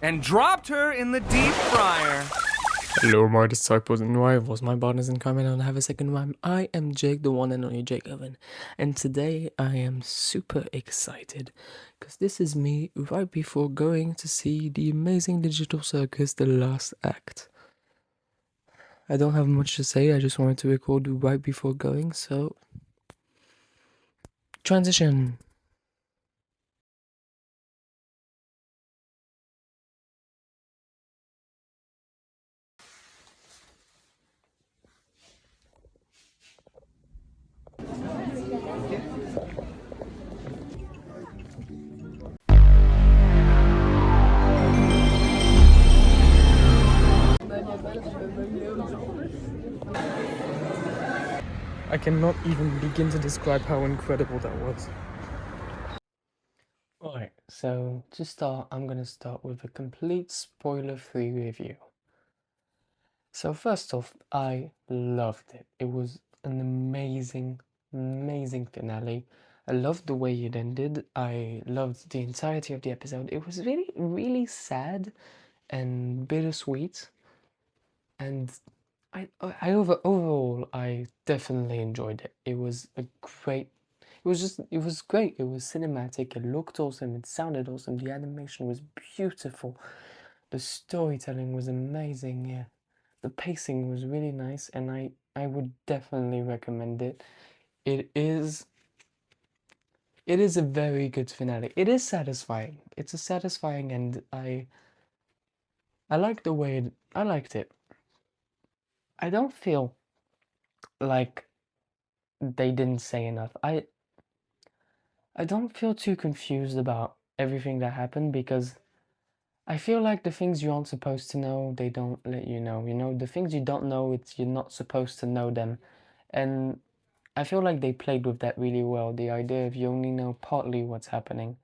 and dropped her in the deep fryer. Hello, my disciples and rivals, my partners in crime. I don't have a second rhyme. I am Jake, the one and only Jake Owen, and today I am super excited because this is me right before going to see the amazing digital circus, The Last Act. I don't have much to say, I just wanted to record right before going, so transition. I cannot even begin to describe how incredible that was. Alright, so to start, I'm gonna start with a complete spoiler-free review. So first off, I loved it. It was an amazing, amazing finale. I loved the way it ended. I loved the entirety of the episode. It was really, really sad and bittersweet. And overall, I definitely enjoyed it. It was a great. It was great. It was cinematic. It looked awesome. It sounded awesome. The animation was beautiful. The storytelling was amazing. Yeah, the pacing was really nice, and I would definitely recommend it. It is it is a very good finale. It is satisfying. It's a satisfying, and I like the way I liked it. I don't feel like they didn't say enough. I don't feel too confused about everything that happened because I feel like the things you aren't supposed to know, they don't let you know. You know, the things you don't know, it's you're not supposed to know them. And I feel like they played with that really well. The idea of you only know partly what's happening.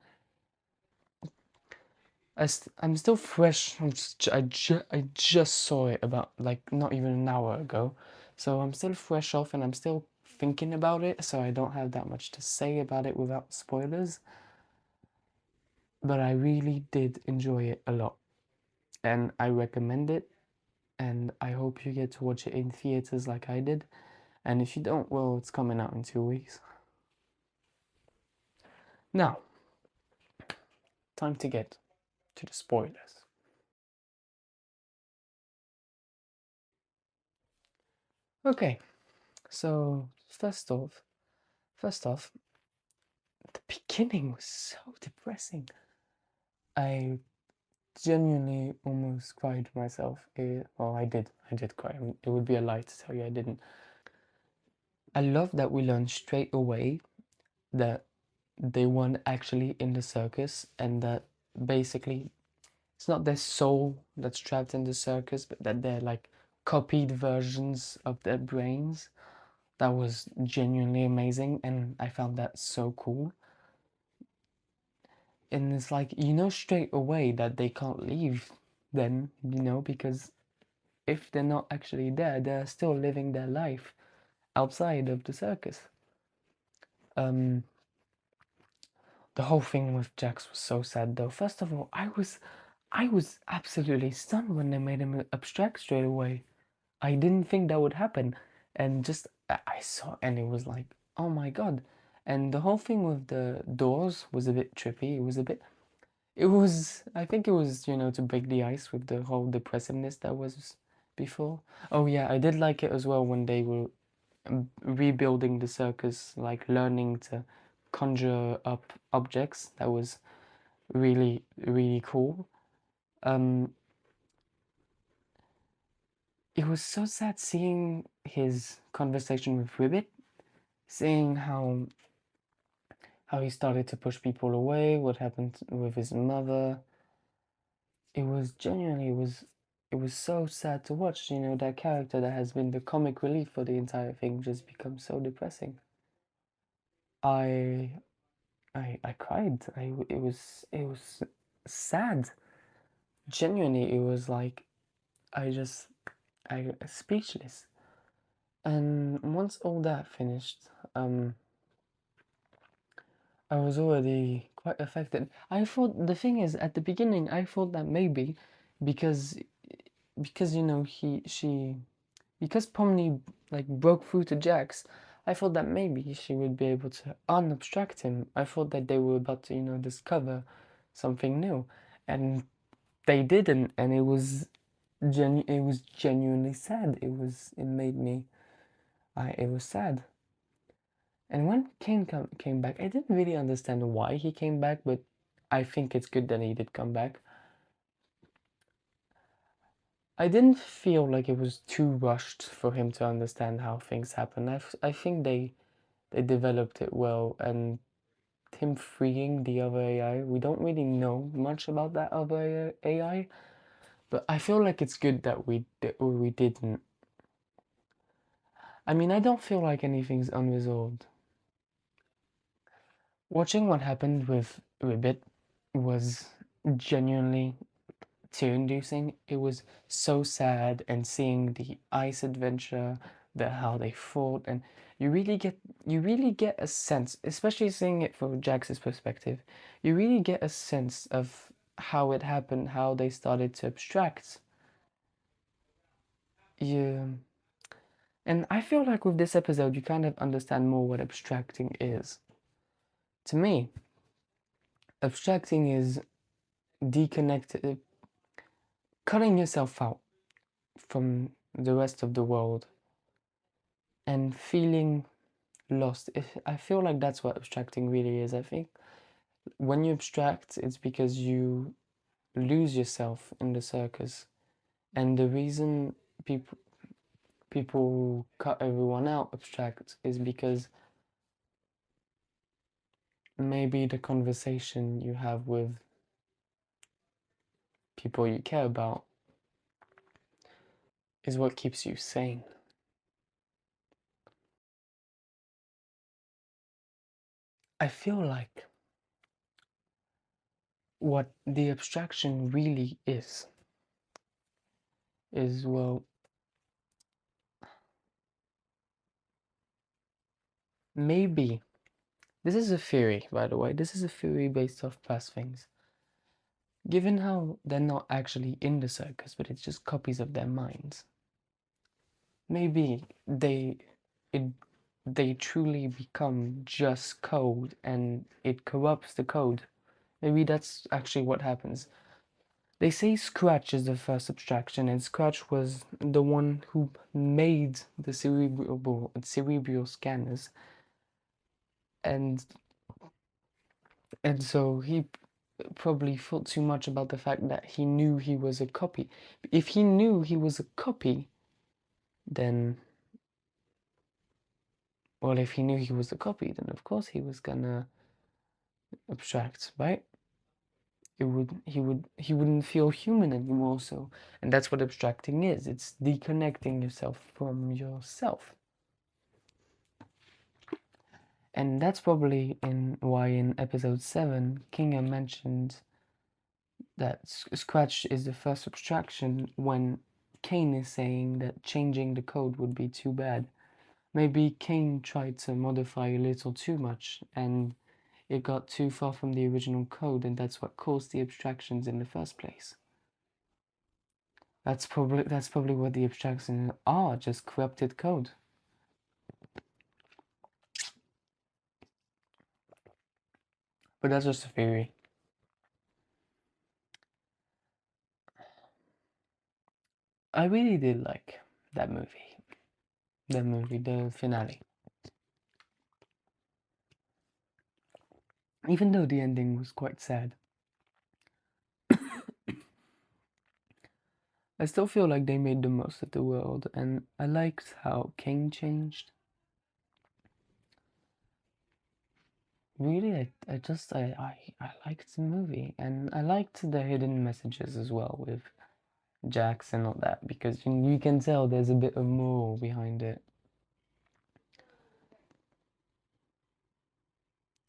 I'm still fresh. I just saw it about like not even an hour ago. So I'm still fresh off and I'm still thinking about it. So I don't have that much to say about it without spoilers. But I really did enjoy it a lot. And I recommend it. And I hope you get to watch it in theaters like I did. And if you don't, well, it's coming out in 2 weeks. Now, time to get to the spoilers. Okay, so first off, the beginning was so depressing. I genuinely almost cried myself. Well, I did cry. It would be a lie to tell you I didn't. I love that we learned straight away that they weren't actually in the circus and that basically it's not their soul that's trapped in the circus, but that they're like copied versions of their brains. That was genuinely amazing, and I found that so cool. And it's like, you know, straight away that they can't leave then, you know, because if they're not actually there, they're still living their life outside of the circus. Um, the whole thing with Jax was so sad though. First of all, I was absolutely stunned when they made him abstract straight away. I didn't think that would happen, and just I saw, and it was like, oh my god. And the whole thing with the doors was a bit trippy. I think it was, you know, to break the ice with the whole depressiveness that was before. Oh yeah, I did like it as well when they were rebuilding the circus, like learning to conjure up objects. That was really, really cool. Um, it was so sad seeing his conversation with Ribbit, seeing how he started to push people away, what happened with his mother. It was genuinely it was so sad to watch, you know, that character that has been the comic relief for the entire thing just become so depressing. I I cried. It was sad. Genuinely, it was like I just I speechless. And once all that finished, I was already quite affected. I thought the thing is, at the beginning, I thought that maybe because because you know because Pomni like broke through to Jax, I thought that maybe she would be able to unobstruct him. I thought that they were about to, discover something new, and they didn't, and it was genuinely sad. It made me, it was sad. And when came back, I didn't really understand why he came back, but I think it's good that he did come back. I didn't feel like it was too rushed for him to understand how things happen. I think they developed it well, and him freeing the other AI, we don't really know much about that other AI, but I feel like it's good that we didn't. I mean, I don't feel like anything's unresolved. Watching what happened with Ribbit was genuinely tear-inducing. It was so sad, and seeing the ice adventure, how they fought, and you really get a sense, especially seeing it from Jax's perspective, you really get a sense of how it happened, how they started to abstract. You and I feel like with this episode you kind of understand more what abstracting is. To me, abstracting is deconnected, cutting yourself out from the rest of the world and feeling lost. I feel like that's what abstracting really is. I think when you abstract, it's because you lose yourself in the circus, and the reason people cut everyone out abstract is because maybe the conversation you have with people you care about is what keeps you sane. I feel like what the abstraction really is, well, maybe this is a theory, by the way. This is a theory based off past things. Given how they're not actually in the circus, but it's just copies of their minds, maybe it, they truly become just code and it corrupts the code. Maybe that's actually what happens. They say Scratch is the first abstraction, and Scratch was the one who made the cerebral scanners, and so he probably thought too much about the fact that he knew he was a copy. If he knew he was a copy, then, well, if he knew he was a copy, then of course he was gonna abstract, right? He wouldn't feel human anymore. So, and that's what abstracting is. It's deconnecting yourself from yourself. And that's probably why in episode 7, Kinga mentioned that Scratch is the first abstraction when Kane is saying that changing the code would be too bad. Maybe Kane tried to modify a little too much and it got too far from the original code, and that's what caused the abstractions in the first place. That's probably what the abstractions are, just corrupted code. But that's just a theory. I really did like that movie. The finale. Even though the ending was quite sad, I still feel like they made the most of the world, and I liked how Kane changed. Really, I liked the movie, and I liked the hidden messages as well with Jax and all that, because you can tell there's a bit of moral behind it.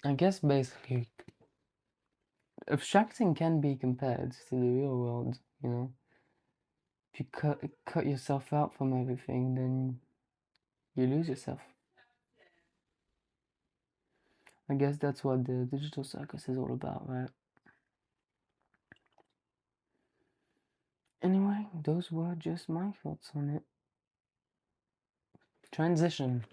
I guess basically, abstracting can be compared to the real world, you know? If you cut yourself out from everything, then you lose yourself. I guess that's what the digital circus is all about, right? Anyway, those were just my thoughts on it. Transition.